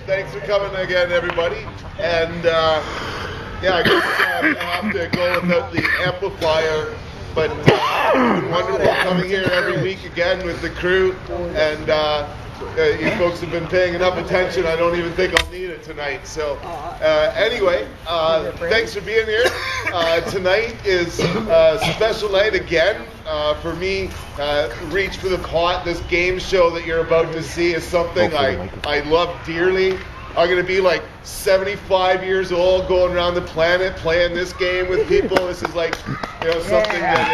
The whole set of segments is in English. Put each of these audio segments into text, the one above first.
Thanks for coming again, everybody. And yeah, I guess I have to go without the amplifier, but it's been wonderful coming here every week again with the crew. And you folks have been paying enough attention. I don't even think I'll need it tonight. So anyway, thanks for being here. Tonight is a special night again for me. Reach for the Pot. This game show that you're about to see is something I love dearly. I'm going to be like 75 years old going around the planet playing this game with people. This is like, you know, something that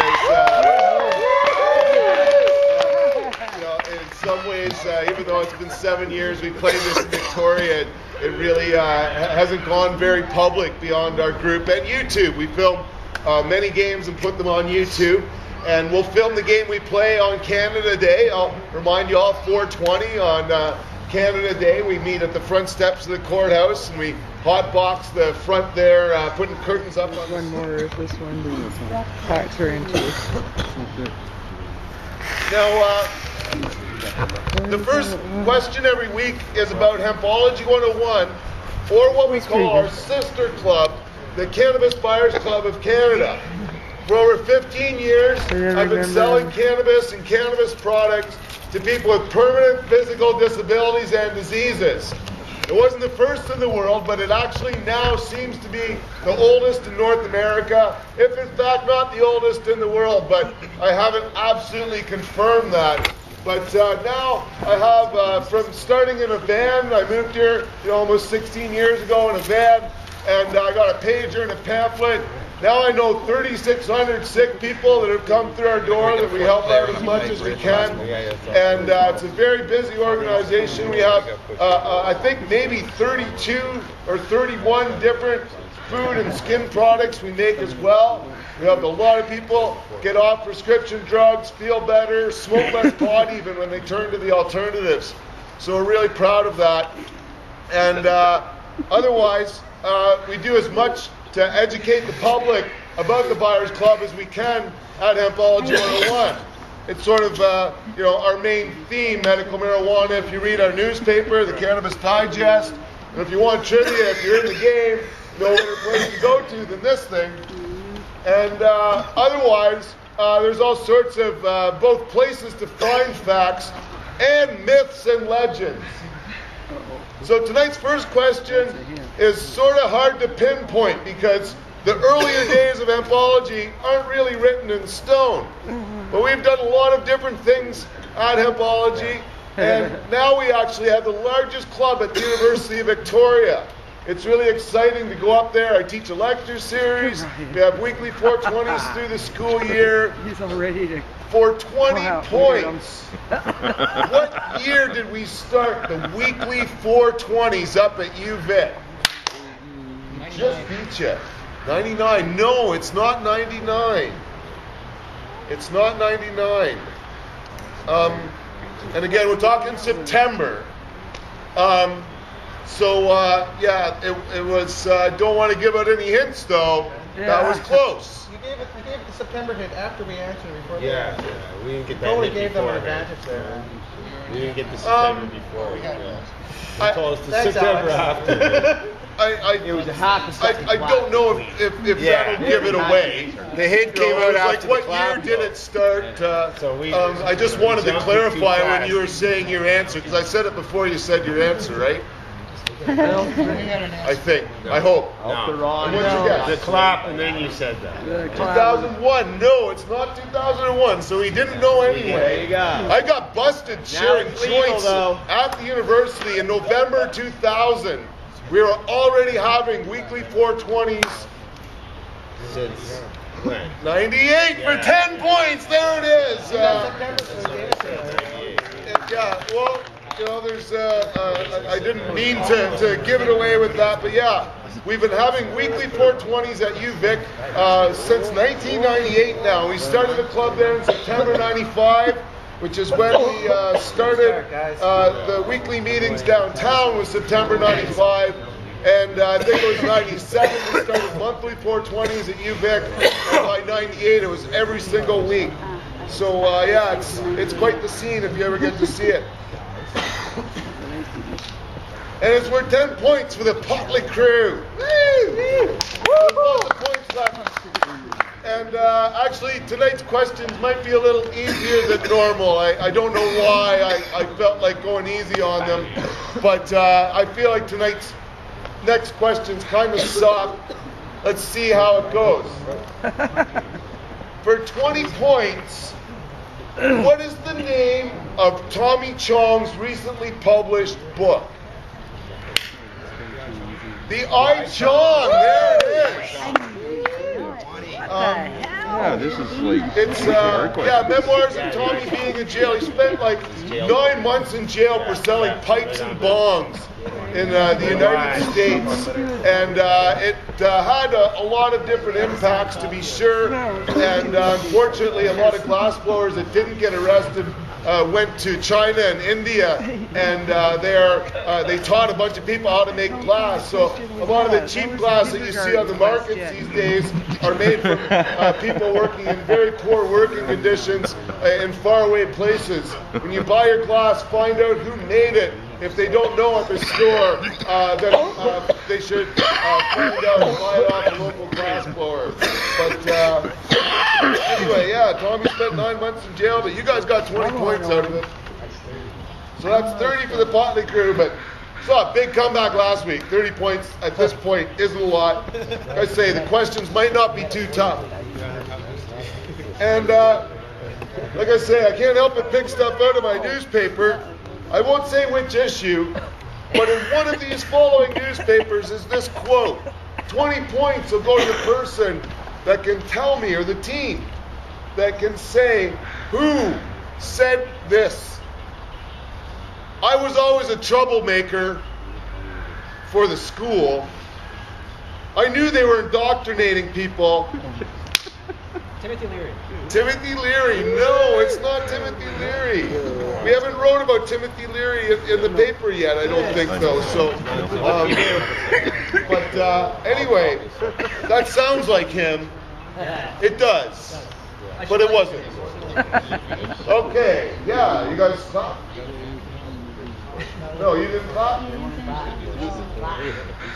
is, you know, in some ways, even though it's been 7 years, we played this in Victoria. It really hasn't gone very public beyond our group and YouTube. We film many games and put them on YouTube. And we'll film the game we play on Canada Day. I'll remind you all, 4:20 on Canada Day. We meet at the front steps of the courthouse and we hotbox the front there, putting curtains up on one more, this one, packs her into. Now, the first question every week is about Hempology 101, or what we call our sister club, the Cannabis Buyers Club of Canada. For over 15 years, I've been selling cannabis and cannabis products to people with permanent physical disabilities and diseases. It wasn't the first in the world, but it actually now seems to be the oldest in North America, if in fact not the oldest in the world, but I haven't absolutely confirmed that. But now I have, from starting in a van, I moved here almost 16 years ago in a van, and I got a pager and a pamphlet. Now I know 3,600 sick people that have come through our door that we help out as much as we can. And it's a very busy organization. We have, I think, maybe 32 or 31 different food and skin products we make as well. We have a lot of people get off prescription drugs, feel better, smoke less pot even when they turn to the alternatives. So we're really proud of that. And otherwise, we do as much to educate the public about the Buyers Club as we can at Hempology 101. It's sort of our main theme, medical marijuana. If you read our newspaper, the Cannabis Digest, and if you want trivia, if you're in the game, no better place to go to than this thing. And otherwise, there's all sorts of both places to find facts and myths and legends. So tonight's first question is sort of hard to pinpoint because the earlier days of Hempology aren't really written in stone. But we've done a lot of different things at Hempology, and now we actually have the largest club at the University of Victoria. It's really exciting to go up there. I teach a lecture series. We have weekly 420s through the school year. He's all ready to... For 20 points. What year did we start the weekly 420s up at UVic? Just beat you. 99. No, it's not 99. It's not 99. And again, we're talking September. Yeah, it was, don't want to give out any hints though. Yeah. That was close. You gave it the September hint after we answered before. Yeah, we didn't get that totally hint gave before. them an advantage there. We didn't get the September before. Yeah. They told us the September after. It was half a second. I don't know if that'll give it away. The hint came out after like, the what year did it start? I just wanted to clarify when you were saying your answer, because I said it before you said your answer, right? I think. I hope. No. The clap, and then you said that. 2001. No, it's not 2001. So he didn't know anyway. There you go. I got busted sharing joints at the university in November 2000. We were already having weekly 420s. Since when? 98 for 10 points. There it is. Yeah. Well. There's I didn't mean to give it away with that, but yeah, we've been having weekly 420s at UVic since 1998 now. We started the club there in September 95, which is when we started the weekly meetings downtown was September 95, and I think it was 97 we started monthly 420s at UVic, and by 98 it was every single week. So yeah, it's quite the scene if you ever get to see it. And it's worth 10 points for the Potley crew. Woo! There's lots of points left. And actually, tonight's questions might be a little easier than normal. I don't know why I felt like going easy on them. But I feel like tonight's next questions kind of suck. Let's see how it goes. For 20 points, what is the name of Tommy Chong's recently published book? The I Chong, there it is. Yeah, this is like. It's memoirs of Tommy being in jail. He spent like 9 months in jail for selling pipes and bongs in the United States, and it had a lot of different impacts, to be sure. And unfortunately, a lot of glassblowers that didn't get arrested went to China and India, and they taught a bunch of people how to make glass. So a lot of the cheap glass that you see on the markets these days are made from people working in very poor working conditions in faraway places. When you buy your glass, find out who made it. If they don't know at the store, then they should find out and buy it off a local glass blower. But anyway, yeah, Tommy spent 9 months in jail, but you guys got 20 points out of it. So that's 30 for the Potley crew, but saw a big comeback last week. 30 points at this point isn't a lot. Like I say, the questions might not be too tough. And like I say, I can't help but pick stuff out of my newspaper. I won't say which issue, but in one of these following newspapers is this quote. 20 points will go to the person that can tell me, or the team that can say who said this. I was always a troublemaker for the school. I knew they were indoctrinating people. Timothy Leary. Timothy Leary. No, it's not Timothy Leary. We haven't wrote about Timothy Leary in the paper yet, I don't think, though. So, but anyway, that sounds like him. It does, but it wasn't. Okay, yeah, you guys clap. No, you didn't clap?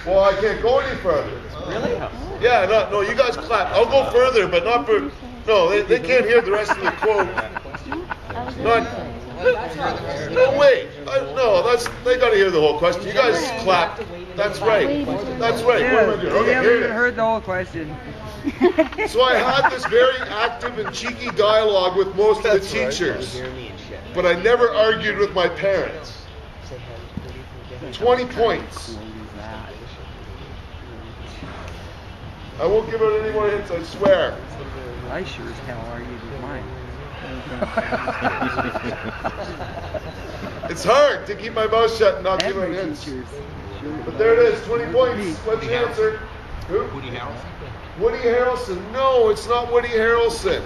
Well, I can't go any further. Really? Yeah, no, you guys clap. I'll go further, but not for. No, they can't hear the rest of the quote. No, wait. They got to hear the whole question. You guys clap. That's right. That's right. Yeah, What am I doing? we Okay, haven't here it even is. heard the whole question. So I had this very active and cheeky dialogue with most of the teachers, but I never argued with my parents. 20 points. I won't give out any more hints, I swear. I sure as hell argued with mine. It's hard to keep my mouth shut and not give out Every hints. teacher's sure. But there it is, 20 points. What's the answer? Who? Woody Harrelson. Woody Harrelson. No, it's not Woody Harrelson.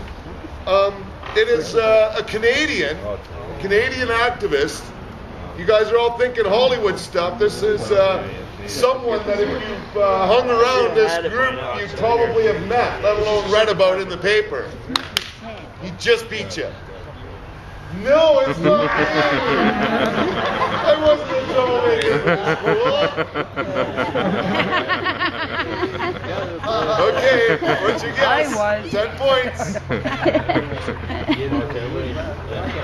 It is a Canadian activist. You guys are all thinking Hollywood stuff. This is someone that if you've hung around this group, you probably have met, let alone read about in the paper. He just beat you. No, it's not me. I wasn't a troublemaker in school. Okay, what'd you guess? I was. 10 points.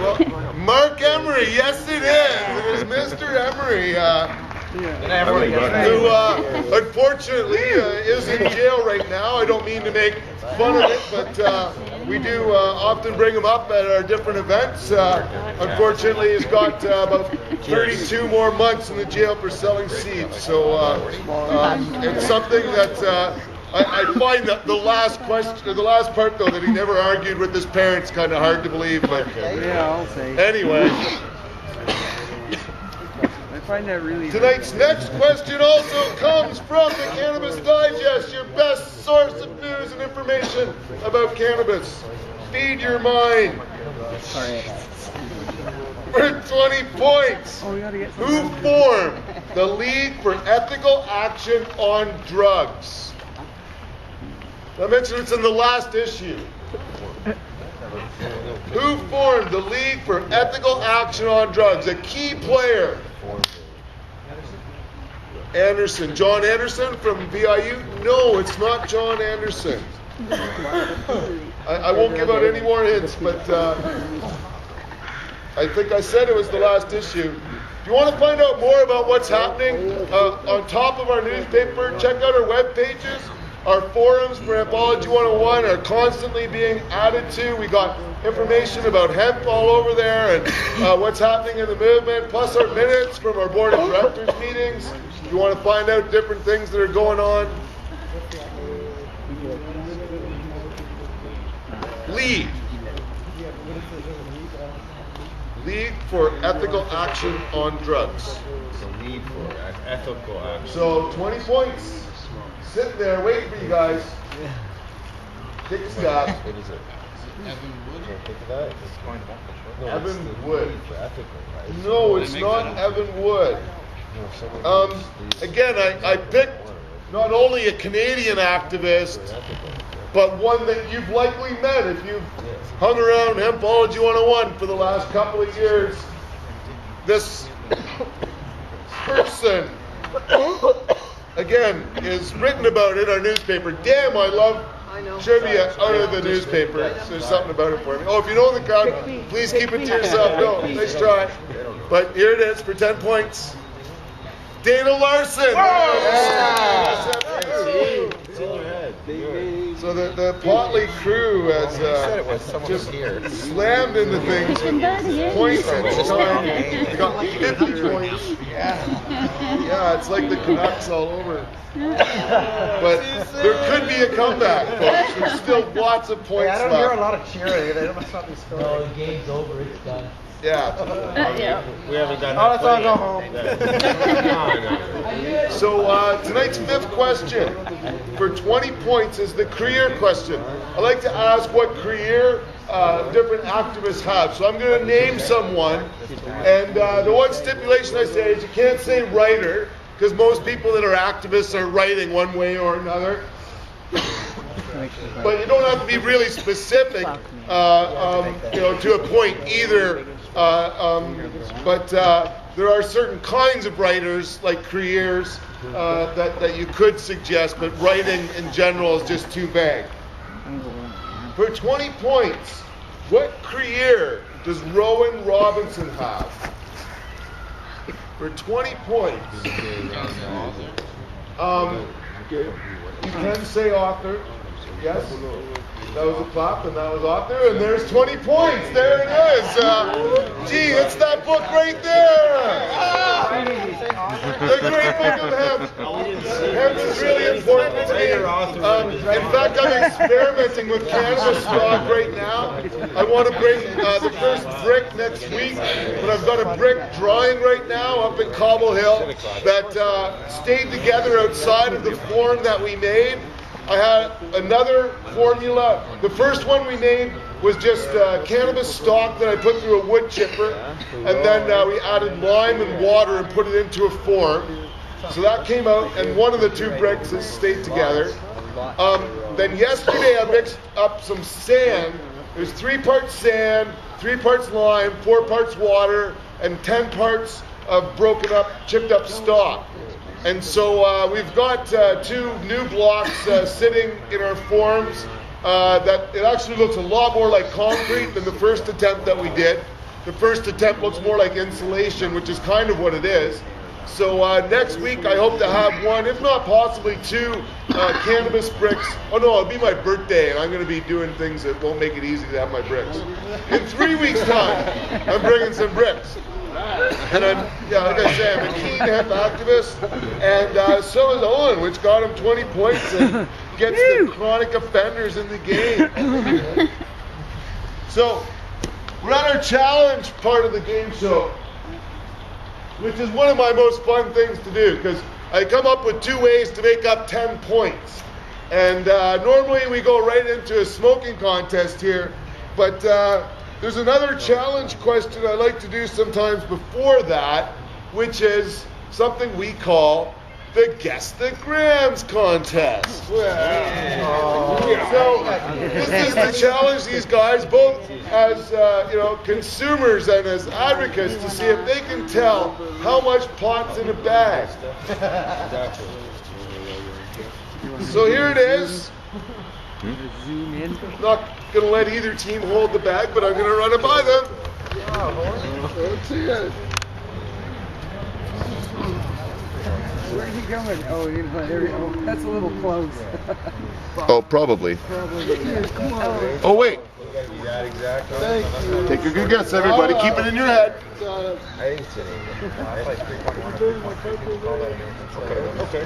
Well, Mark Emery, yes it is. It is Mr. Emery, who unfortunately is in jail right now. I don't mean to make fun of it, but we do often bring him up at our different events. Unfortunately, he's got about 32 more months in the jail for selling seeds. So it's something that I find that the last question, or the last part though, that he never argued with his parents, kind of hard to believe. But Yeah, I'll say. anyway. I find that really. Tonight's next question also comes from the Cannabis Digest, your best source of news and information about cannabis. Feed your mind. For 20 points. Oh, we gotta get some. Who formed the League for Ethical Action on Drugs? I mentioned it's in the last issue. Who formed the League for Ethical Action on Drugs? A key player. Anderson. John Anderson from VIU? No, it's not John Anderson. I won't give out any more hints, but I think I said it was the last issue. If you want to find out more about what's happening on top of our newspaper, check out our web pages. Our forums for Hempology 101 are constantly being added to. We got information about hemp all over there and what's happening in the movement, plus our minutes from our board of directors meetings. If you want to find out different things that are going on. Lead. League for Ethical Action on Drugs. The lead for ethical action. So 20 points. Sitting there waiting for you guys. Take a stab. What is it? Evan Wood? Think of that? No, Evan it's the Wood. lead for ethical, right? No, it's not Evan Wood. Again, I picked not only a Canadian activist, but one that you've likely met if you've hung around Hempology 101 for the last couple of years. This person, again, is written about in our newspaper. Damn, I love trivia out of the newspaper. There's something about it for me. Oh, if you know the crowd, please keep it to yourself. No, nice try. But here it is for 10 points. Dana Larson. So the Potley crew has just slammed into things with points at the time. They got 50 points. Yeah, it's like the Canucks all over. But there could be a comeback, folks. There's still lots of points I don't left. hear a lot of cheering. They must not be scoring. No, the game's over. It's done. Yeah. We haven't done Oh, that. let's all go home. So tonight's fifth question for 20 points is the career question. I like to ask what career different activists have. So I'm going to name someone, and the one stipulation I say is you can't say writer, because most people that are activists are writing one way or another. But you don't have to be really specific, to a point either. But there are certain kinds of writers, like careers, that you could suggest, but writing in general is just too vague. For 20 points, what career does Rowan Robinson have? For 20 points. You can say author. Yes. That was a clap, and that was author, and there's 20 points. There it is. Gee, it's that book right there. The great book of hemp. Hemp is really important to me. In fact, I'm experimenting with cannabis stock right now. I want to bring the first brick next week, but I've got a brick drying right now up in Cobble Hill that stayed together outside of the form that we made. I had another formula. The first one we made was just cannabis stalk that I put through a wood chipper, and then we added lime and water and put it into a form. So that came out, and one of the two bricks has stayed together. Then yesterday I mixed up some sand. There's 3 parts sand, 3 parts lime, 4 parts water, and 10 parts of broken up, chipped up stalk. And so we've got 2 new blocks sitting in our forms that it actually looks a lot more like concrete than the first attempt that we did. The first attempt looks more like insulation, which is kind of what it is. So next week I hope to have 1, if not possibly 2, cannabis bricks. Oh no, it'll be my birthday, and I'm going to be doing things that won't make it easy to have my bricks. In 3 weeks' time, I'm bringing some bricks. And like I say, I'm a keen hemp activist, and so is Owen, which got him 20 points and gets the chronic offenders in the game. So, we're at our challenge part of the game show, which is one of my most fun things to do, because I come up with 2 ways to make up 10 points. And normally we go right into a smoking contest here, but there's another challenge question I like to do sometimes before that, which is something we call the Guess the Grams contest. So this is to challenge these guys both as consumers and as advocates to see if they can tell how much pot's in a bag. So here it is. Zoom in. I'm not going to let either team hold the bag, but I'm going to run it by them. Let's see it. Where's he going? Oh, there we go. That's a little close. Oh, probably. Oh, wait. Yeah, exactly. Take a good guess, everybody. Keep it in your head. I think it's like 3.1. Okay.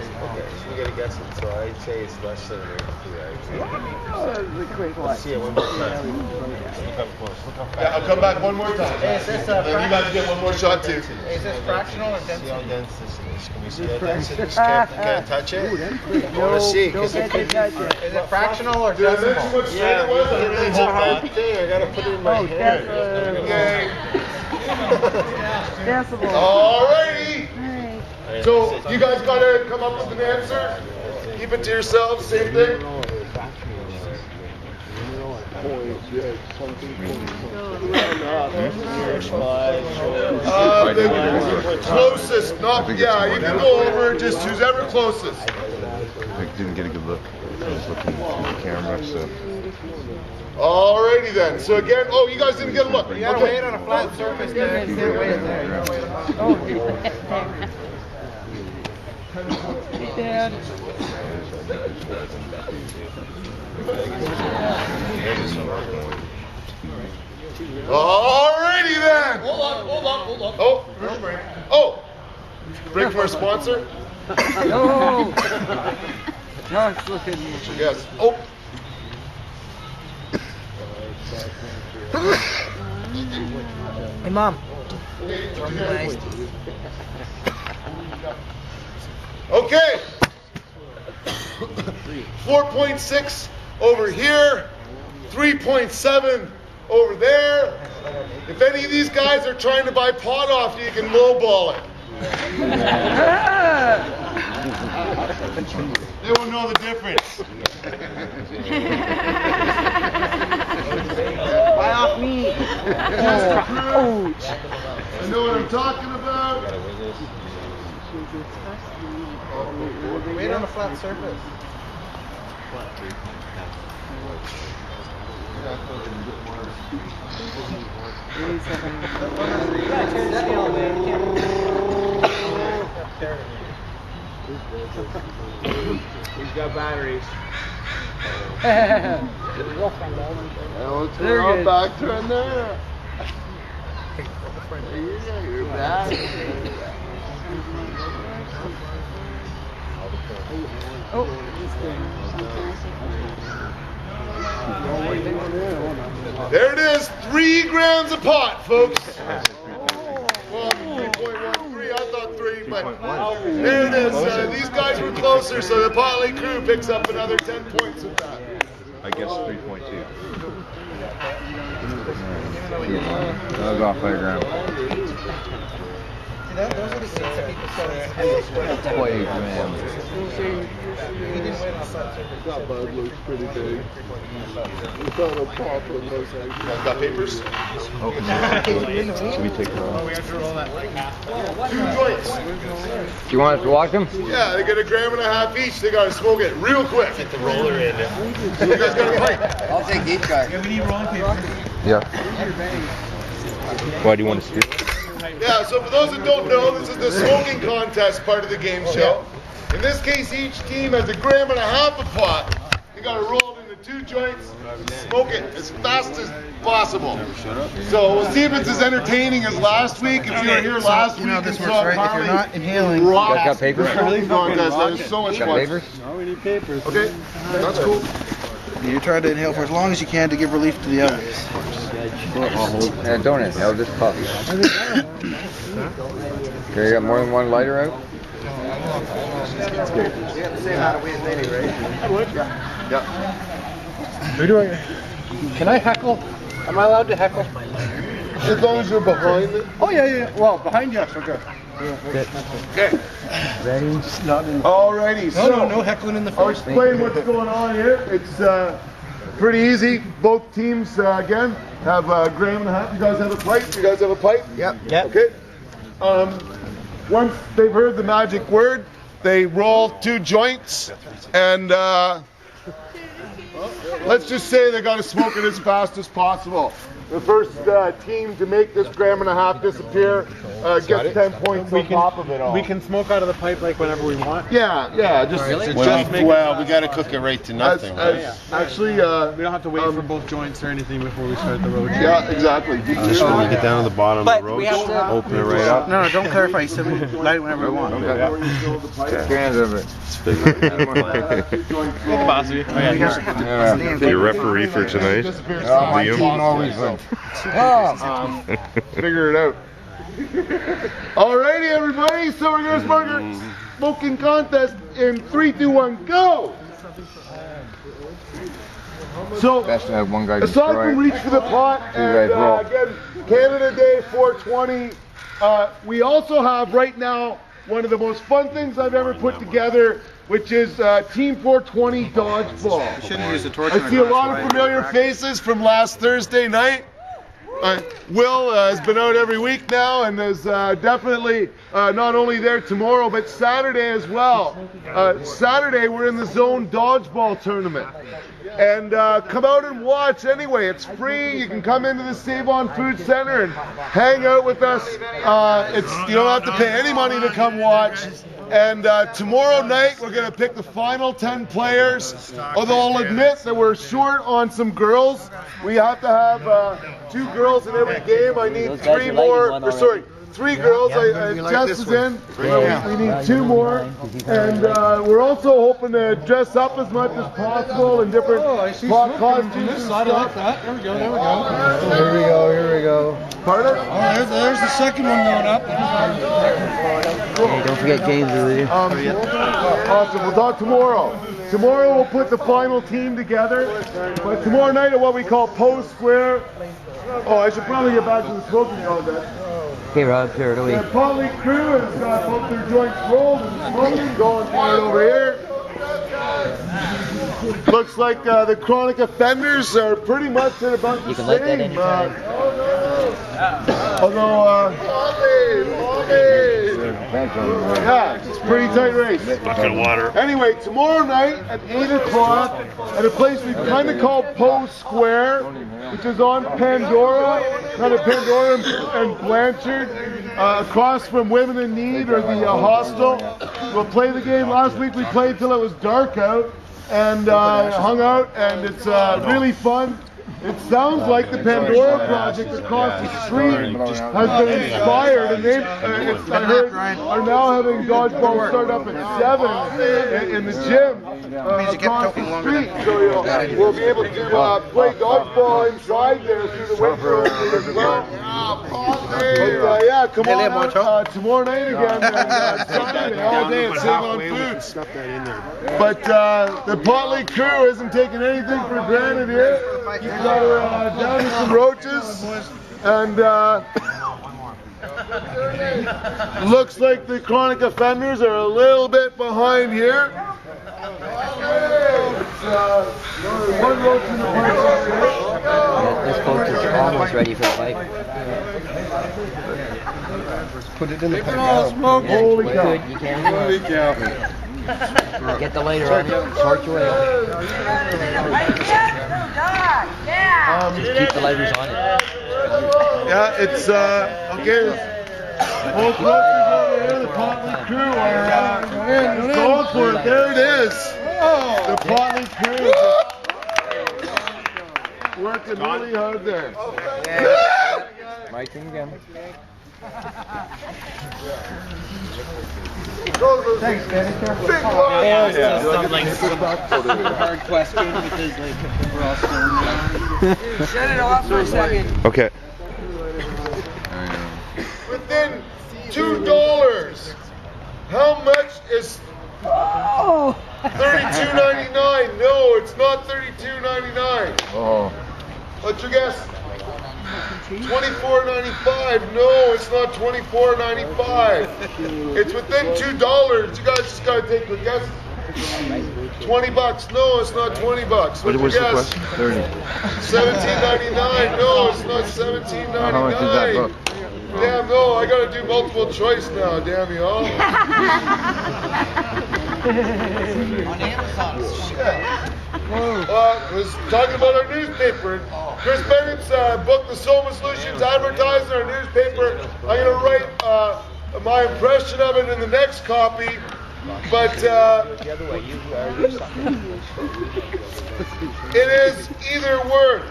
We gotta guess it. So I'd say it's less than Let's see it one more time. Yeah, I'll come back one more time. Hey, is this Then you guys get one more shot too. Is this fractional or See how density? dense this is. Can we see how dense it is? Can't touch it? I want to see. Don't get to touch it. Is it fractional or Did I mention decimal? what straight it was? It's a bad thing. I gotta put it in my head. Okay. Decibel. Alrighty. So you guys gotta come up with an answer. Keep it to yourselves. Same thing. The closest, not, yeah, you can go over, just who's ever closest. I didn't get a good look. I was looking at the camera, so. Alrighty then, so again, oh, you guys didn't get a look. You gotta weigh it on a flat surface there. You can't weigh it there. You gotta weigh it on Dad. Alrighty then. Hold on. Oh, break from our sponsor? No. Josh, look at me. Yes. Oh. Hey, Mom. Okay. 4.6 over here. 3.7 over there. If any of these guys are trying to buy pot off you, you can lowball it. They won't know the difference. Buy off me. I know what I'm talking about. Weigh it on a flat surface. He's got batteries. They're good. Back turn there. You're back. Oh, There it is, 3 grams a pot, folks. Well, 3.13, I thought 3, but there it is. These guys were closer, so the Potley crew picks up another 10 points with that. I guess 3.2. That was off by a gram. See, those are the seats that people sell. 20 grams. He didn't weigh it on a flat surface. That bud looks pretty big. We thought a pop on those eggs. You guys got papers? Open it. Should we take it off? 2 joints. Do you want us to walk them? Yeah, they get 1.5 grams each. They gotta smoke it real quick. Get the roller in. So you guys got a pipe? I'll take each guy. Yeah. Why do you want to steer? Yeah, so for those that don't know, this is the smoking contest part of the game show. In this case, each team has 1.5 grams of pot. You gotta roll it into 2 joints, smoke it as fast as possible. So we'll see if it's as entertaining as last week. If you were here last week, this and works, saw right? If you're Harley not inhaling, You guys got papers? smoking contest, that was so much Got fun. papers? Okay, that's cool. you try to inhale for as long as you can to give relief to the others. Yeah, don't inhale, just puff. Okay, you got more than one lighter out? Yeah. Can I heckle? Am I allowed to heckle? As long as you're behind it. Oh yeah. Well, behind you, okay. Okay. Ready? Alrighty, so No heckling in the I'll face. explain what's going on here. It's pretty easy. Both teams, again, have a gram and a half. You guys have a pipe? You guys have a pipe? Yep. Okay. Once they've heard the magic word, they roll 2 joints, and let's just say they got to smoke it as fast as possible. The first team to make this gram and a half disappear gets 10 points on top of it all. We can smoke out of the pipe like whenever we want. Yeah, just Well, we gotta cook it right to nothing, right? actually, We don't have to wait for both joints or anything before we start the road. yeah, exactly. Just when you get down to the bottom of the road, we have to- open it right up. No, don't clarify. So we light it whenever we want. Cans of it. Possibly. Your referee for tonight, Liam. Figure it out. Alrighty, everybody. So we're gonna start our smoking contest in 3, 2, 1, go. So, Best to have one guy aside destroy from it. reach for the pot and again, Canada Day 420, we also have right now one of the most fun things I've ever put together, which is Team 420 dodgeball. Shouldn't use the torch. I see a lot of familiar faces from last Thursday night. Will has been out every week now and is definitely not only there tomorrow, but Saturday as well. Saturday we're in the zone dodgeball tournament. And come out and watch anyway. It's free. You can come into the Save On Food Center and hang out with us. You don't have to pay any money to come watch. And tomorrow night we're going to pick the final 10 players. Although I'll admit that we're short on some girls. We have to have 2 girls in every game. I need 3 more. Sorry, 3 girls. Jess is in. We need 2 more. And we're also hoping to dress up as much as possible in different costumes and stuff. There we go. Here we go. Pardon? Oh, there's the second one going up. Hey, don't forget games of the Awesome. We'll talk tomorrow. Tomorrow we'll put the final team together. But tomorrow night at what we call Post Square. Oh, I should probably get back to the smoking contest. Okay, Rob, clear it away. The Poly crew has got both their joints rolled and smoking going for it over here. Looks like the chronic offenders are pretty much at about the You can light that same. anytime. Although, yeah, it's a pretty tight race. Bucket of water. Anyway, tomorrow night at 8 o'clock at a place we kind of call Post Square, which is on Pandora, kind of Pandora and Blanchard, across from Women in Need or the hostel. We'll play the game. Last week we played till it was dark out and hung out, and it's really fun. It sounds like the Pandora project across the street has been inspired, and they, I heard, are now having dodgeball start up at 7 in the gym across the street. So we'll be able to play dodgeball inside there through the winter as well. But, yeah, come on tomorrow night again. Saturday, all day at Save On Foods. But the Potley crew isn't taking anything for granted here. You got down to some roaches, and looks like the chronic offenders are a little bit behind here. One roach in the park. This boat is almost ready for the fight. Put it in the pipe. Holy cow. Good, you can. Get the lighter on you. Torch away. Just keep the lighters on it. Yeah, it's okay. Both roaches over here, the Potley crew are going for it. There it is. The Potley crew is working really hard there. My team again. Thanks, Danny. Careful. Hard question because we're all still Shut it off for a second. Okay. Within $2, how much is $32.99? No, it's not $32.99. Oh. What's your guess? $24.95. No, it's not $24.95. It's within $2. You guys just gotta take a guess. $20. No, it's not $20. What's your What's the guess? question? 30. $17.99. No, it's not $17.99. How much is that book? Damn, no, I gotta do multiple choice now, damn you all. Was talking about our newspaper. Chris Bennett's book, The Soma Solutions, advertised in our newspaper. I'm gonna write my impression of it in the next copy. But The other way, you it is either worth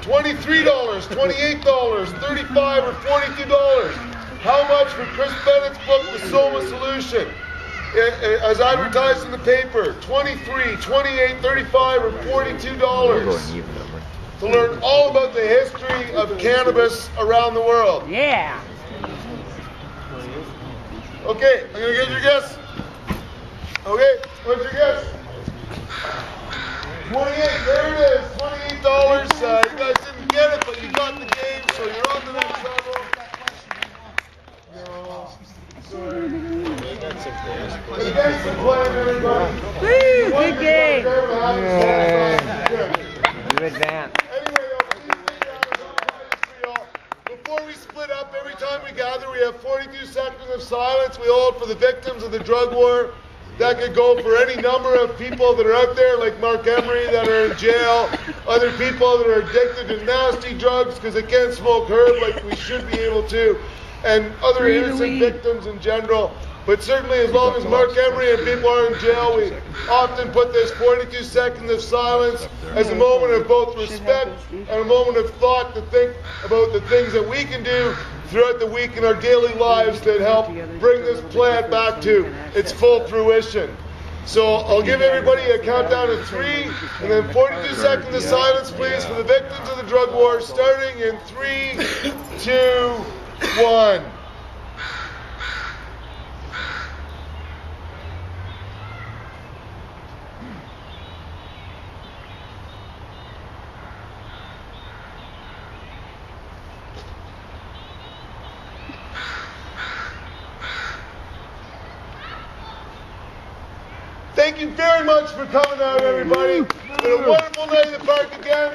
$23, $28, $35, or $42. How much for Chris Bennett's book, The Soma Solution? As advertised in the paper, $23, $28, $35, or $42. To learn all about the history of cannabis around the world. Yeah. Okay, I'm gonna get your guess. Okay, what's your guess? 28, there it is, $28. You guys didn't get it, but you got the game, so you're on the next level. No, sorry. Thanks for playing, everybody. Woo, good game. You advance. Anyway, before we split up, every time we gather, we have 42 seconds of silence. We hold for the victims of the drug war. That could go for any number of people that are out there, like Mark Emery, that are in jail, other people that are addicted to nasty drugs because they can't smoke herb like we should be able to, and other innocent victims in general. But certainly as long as Mark Emery and people are in jail, we often put this 42 seconds of silence as a moment of both respect and a moment of thought to think about the things that we can do throughout the week in our daily lives that help bring this plan back to its full fruition. So I'll give everybody a countdown of 3, and then 42 seconds of silence, please, for the victims of the drug war, starting in 3, 2, 1. Thank you very much for coming out, everybody. It's been a wonderful night in the park again.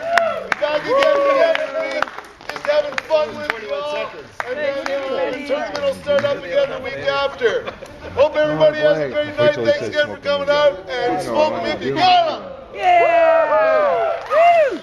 Back again next week. Just having fun with you all. And then the tournament will start up again the week after. Hope everybody has a great night. Thanks again for coming out. And smoke them if you got them. Yeah. Woo.